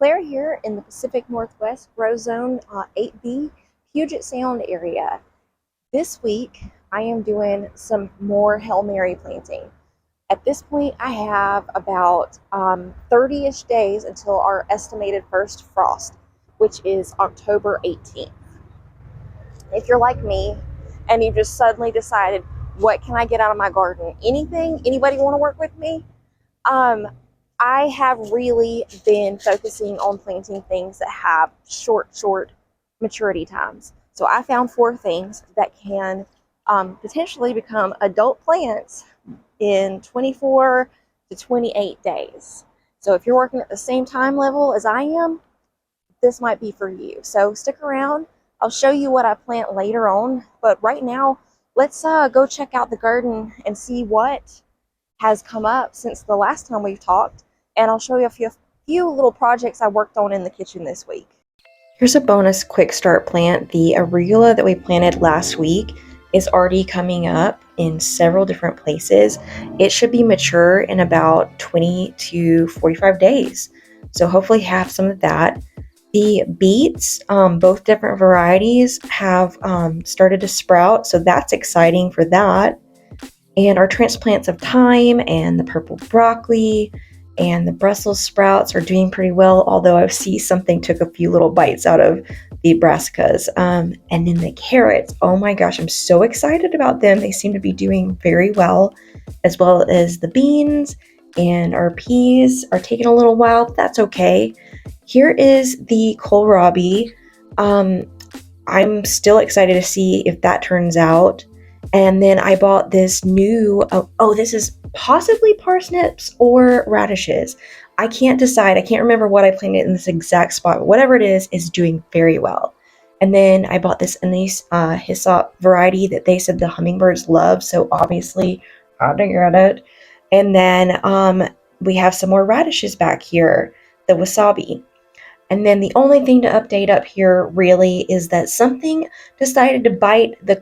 Claire here in the Pacific Northwest Grow Zone 8B, Puget Sound area. This week, I am doing some more Hail Mary planting. At this point, I have about 30-ish days until our estimated first frost, which is October 18th. If you're like me and you just suddenly decided, what can I get out of my garden? Anything? Anybody want to work with me? Um, I have really been focusing on planting things that have short maturity times. So I found 4 things that can potentially become adult plants in 24 to 28 days. So if you're working at the same time level as I am, this might be for you. So stick around. I'll show you what I plant later on. But right now, let's go check out the garden and see what has come up since the last time we've talked, and I'll show you a few little projects I worked on in the kitchen this week. Here's a bonus quick start plant. The arugula that we planted last week is already coming up in several different places. It should be mature in about 20 to 45 days. So hopefully have some of that. The beets, both different varieties, have started to sprout, so that's exciting for that. And our transplants of thyme and the purple broccoli and the Brussels sprouts are doing pretty well, although I see something took a few little bites out of the brassicas. And then the carrots, oh my gosh, I'm so excited about them. They seem to be doing very well as the beans, and our peas are taking a little while, but that's okay. Here is the kohlrabi. I'm still excited to see if that turns out. And then I bought this new, this is possibly parsnips or radishes. I can't decide. I can't remember what I planted in this exact spot, but whatever it is doing very well. And then I bought this anise hyssop variety that they said the hummingbirds love, so obviously had to get it. And then we have some more radishes back here, the wasabi. And then the only thing to update up here really is that something decided to bite the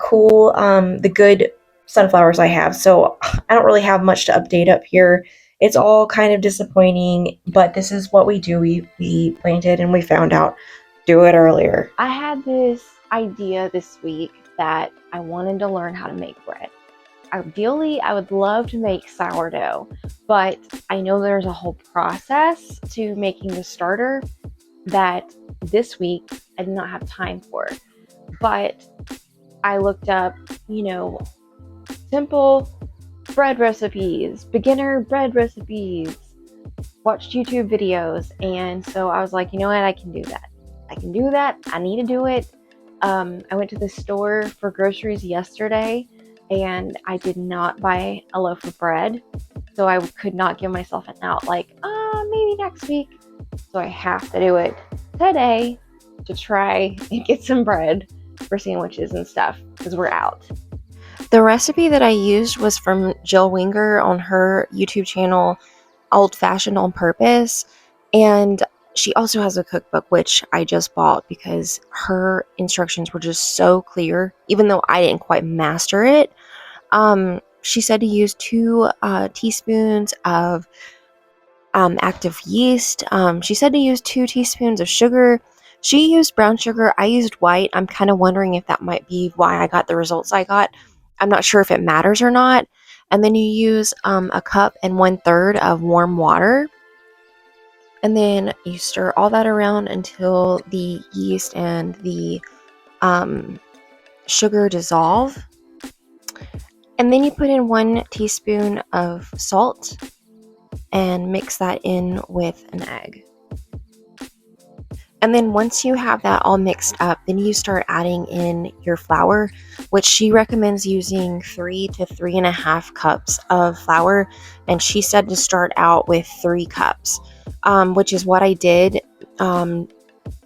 good sunflowers I have. So I don't really have much to update up here. It's all kind of disappointing, but this is what we do. We planted and we found out do it earlier. I had this idea this week that I wanted to learn how to make bread. Ideally, I would love to make sourdough, but I know there's a whole process to making the starter that this week I did not have time for. But I looked up, simple bread recipes, beginner bread recipes, watched YouTube videos, and so I was like, you know what, I can do that. I need to do it. I went to the store for groceries yesterday, and I did not buy a loaf of bread, so I could not give myself an out like, maybe next week. So I have to do it today to try and get some bread for sandwiches and stuff because we're out. The recipe that I used was from Jill Winger on her YouTube channel, Old Fashioned on Purpose. And she also has a cookbook, which I just bought because her instructions were just so clear, even though I didn't quite master it. She said to use 2 teaspoons of active yeast. She said to use 2 teaspoons of sugar. She used brown sugar. I used white. I'm kind of wondering if that might be why I got the results I got. I'm not sure if it matters or not. And then you use a cup and 1/3 of warm water. And then you stir all that around until the yeast and the sugar dissolve. And then you put in 1 teaspoon of salt and mix that in with an egg. And then once you have that all mixed up, then you start adding in your flour, which she recommends using 3 to 3.5 cups of flour. And she said to start out with 3 cups, which is what I did.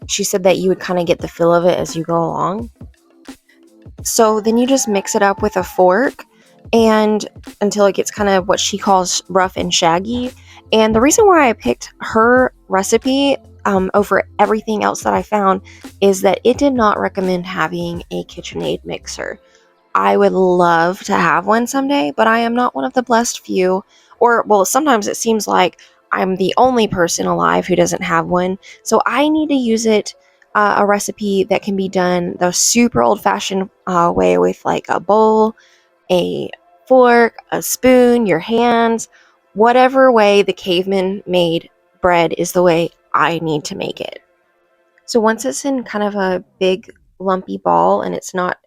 She said that you would kind of get the feel of it as you go along. So then you just mix it up with a fork and until it gets kind of what she calls rough and shaggy. And the reason why I picked her recipe over everything else that I found is that it did not recommend having a KitchenAid mixer. I would love to have one someday, but I am not one of the blessed few. Or, well, sometimes it seems like I'm the only person alive who doesn't have one, so I need to use it a recipe that can be done the super old-fashioned way with like a bowl, a fork, a spoon, your hands. Whatever way the cavemen made bread is the way I need to make it. So once it's in kind of a big lumpy ball and it's not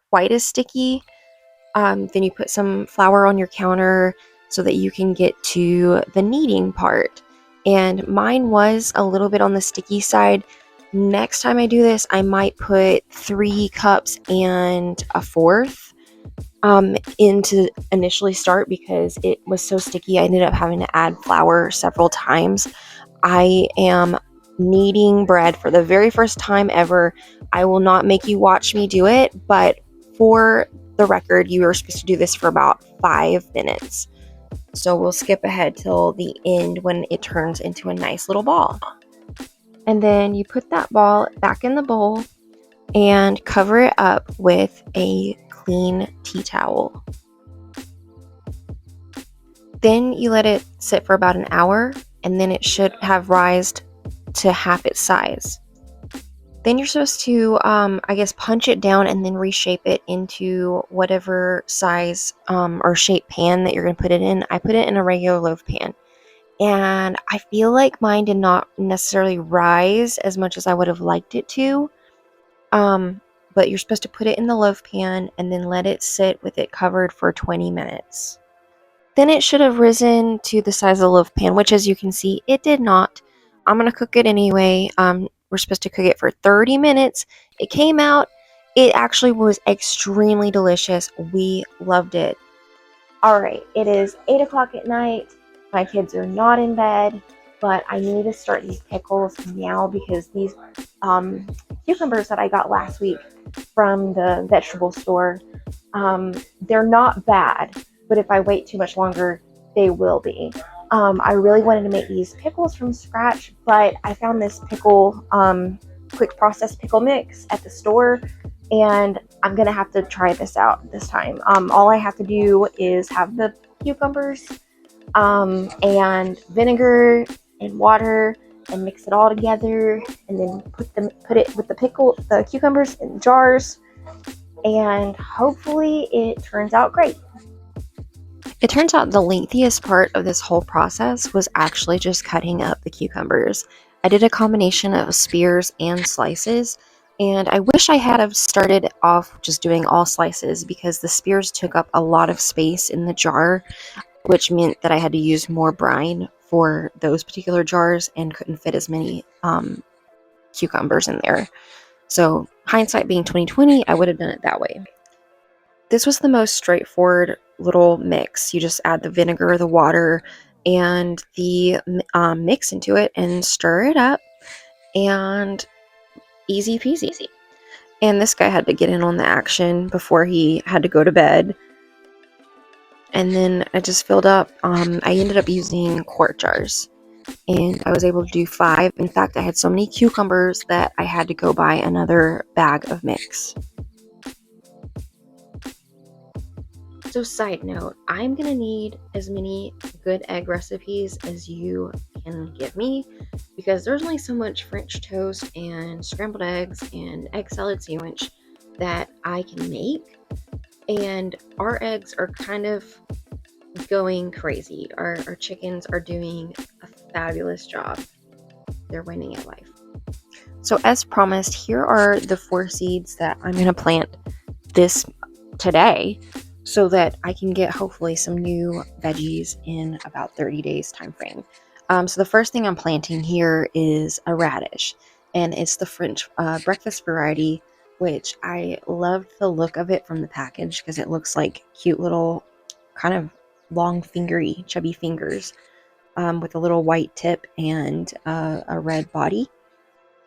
quite as sticky, then you put some flour on your counter so that you can get to the kneading part. And mine was a little bit on the sticky side. Next time I do this, I might put 3 cups and a fourth into initially start because it was so sticky. I ended up having to add flour several times. I am kneading bread for the very first time ever. I will not make you watch me do it, but for the record, you are supposed to do this for about 5 minutes. So we'll skip ahead till the end when it turns into a nice little ball. And then you put that ball back in the bowl and cover it up with a clean tea towel. Then you let it sit for about an hour, and then it should have rised to half its size. Then you're supposed to, punch it down and then reshape it into whatever size or shape pan that you're going to put it in. I put it in a regular loaf pan. And I feel like mine did not necessarily rise as much as I would have liked it to. But you're supposed to put it in the loaf pan and then let it sit with it covered for 20 minutes. Then it should have risen to the size of the loaf pan, which as you can see, it did not. I'm going to cook it anyway. We're supposed to cook it for 30 minutes. It came out. It actually was extremely delicious. We loved it. All right, it is 8 o'clock at night. My kids are not in bed, but I need to start these pickles now because these cucumbers that I got last week from the vegetable store, they're not bad, but if I wait too much longer, they will be. I really wanted to make these pickles from scratch, but I found this pickle, quick process pickle mix at the store, and I'm gonna have to try this out this time. All I have to do is have the cucumbers and vinegar and water and mix it all together, and then put it with the cucumbers in jars, and hopefully it turns out great. It turns out the lengthiest part of this whole process was actually just cutting up the cucumbers. I did a combination of spears and slices, and I wish I had have started off just doing all slices because the spears took up a lot of space in the jar, which meant that I had to use more brine for those particular jars and couldn't fit as many cucumbers in there. So hindsight being 2020, I would have done it that way. This was the most straightforward little mix. You just add the vinegar, the water, and the mix into it and stir it up, and easy peasy. And this guy had to get in on the action before he had to go to bed. And then I just filled up. I ended up using quart jars, and I was able to do 5. In fact, I had so many cucumbers that I had to go buy another bag of mix. So side note, I'm going to need as many good egg recipes as you can give me because there's only so much French toast and scrambled eggs and egg salad sandwich that I can make. And our eggs are kind of going crazy. Our chickens are doing a fabulous job. They're winning at life. So as promised, here are the 4 seeds that I'm going to plant this today, so that I can get hopefully some new veggies in about 30 days time frame. So the first thing I'm planting here is a radish, and it's the French breakfast variety, which I loved the look of it from the package because it looks like cute little kind of long fingery, chubby fingers with a little white tip and a red body.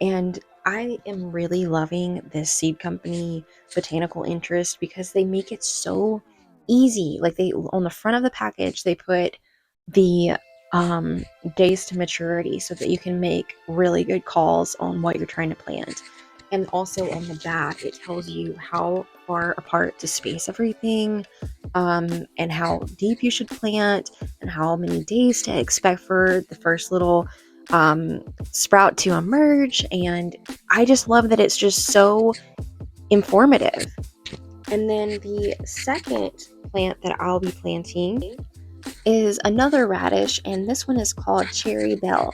And I am really loving this seed company, Botanical Interest, because they make it so easy. Like on the front of the package, they put the days to maturity so that you can make really good calls on what you're trying to plant. And also on the back, it tells you how far apart to space everything, and how deep you should plant, and how many days to expect for the first little sprout to emerge. And I just love that it's just so informative. And then the second plant that I'll be planting is another radish, and this one is called Cherry Bell.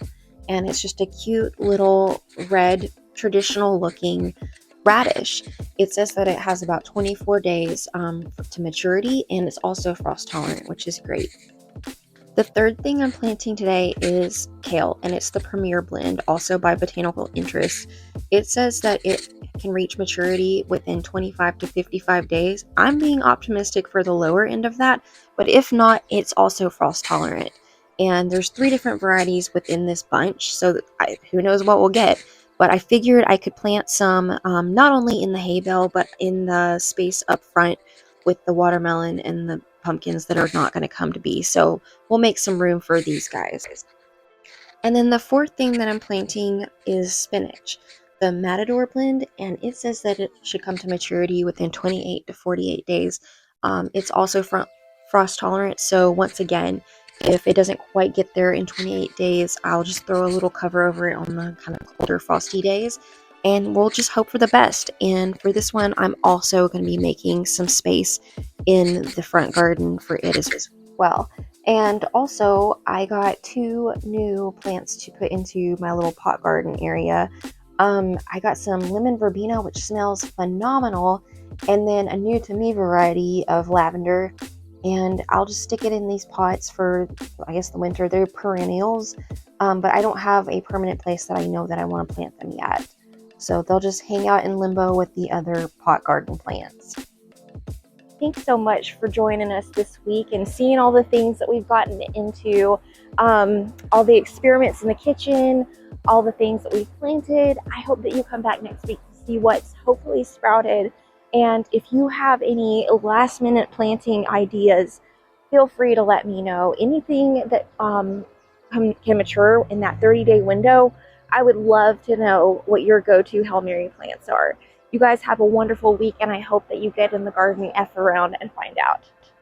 And it's just a cute little red, traditional looking radish. It says that it has about 24 days to maturity, and it's also frost tolerant, which is great. The third thing I'm planting today is kale, and it's the Premier Blend, also by Botanical Interest. It says that it can reach maturity within 25 to 55 days. I'm being optimistic for the lower end of that, but if not, it's also frost tolerant. And there's 3 different varieties within this bunch, so who knows what we'll get. But I figured I could plant some not only in the hay bale, but in the space up front with the watermelon and the pumpkins that are not going to come to be. So we'll make some room for these guys. And then the fourth thing that I'm planting is spinach, the Matador blend, and it says that it should come to maturity within 28 to 48 days. It's also frost tolerant, so once again, if it doesn't quite get there in 28 days, I'll just throw a little cover over it on the kind of colder, frosty days, and we'll just hope for the best. And for this one, I'm also going to be making some space in the front garden for it as well. And also, I got 2 new plants to put into my little pot garden area. I got some lemon verbena, which smells phenomenal, and then a new to me variety of lavender. And I'll just stick it in these pots for, I guess, the winter. They're perennials, but I don't have a permanent place that I know that I want to plant them yet. So they'll just hang out in limbo with the other pot garden plants. Thanks so much for joining us this week and seeing all the things that we've gotten into, all the experiments in the kitchen, all the things that we've planted. I hope that you come back next week to see what's hopefully sprouted. And if you have any last minute planting ideas, feel free to let me know. Anything that can mature in that 30-day window, I would love to know what your go-to Hail Mary plants are. You guys have a wonderful week, and I hope that you get in the garden, F around, and find out.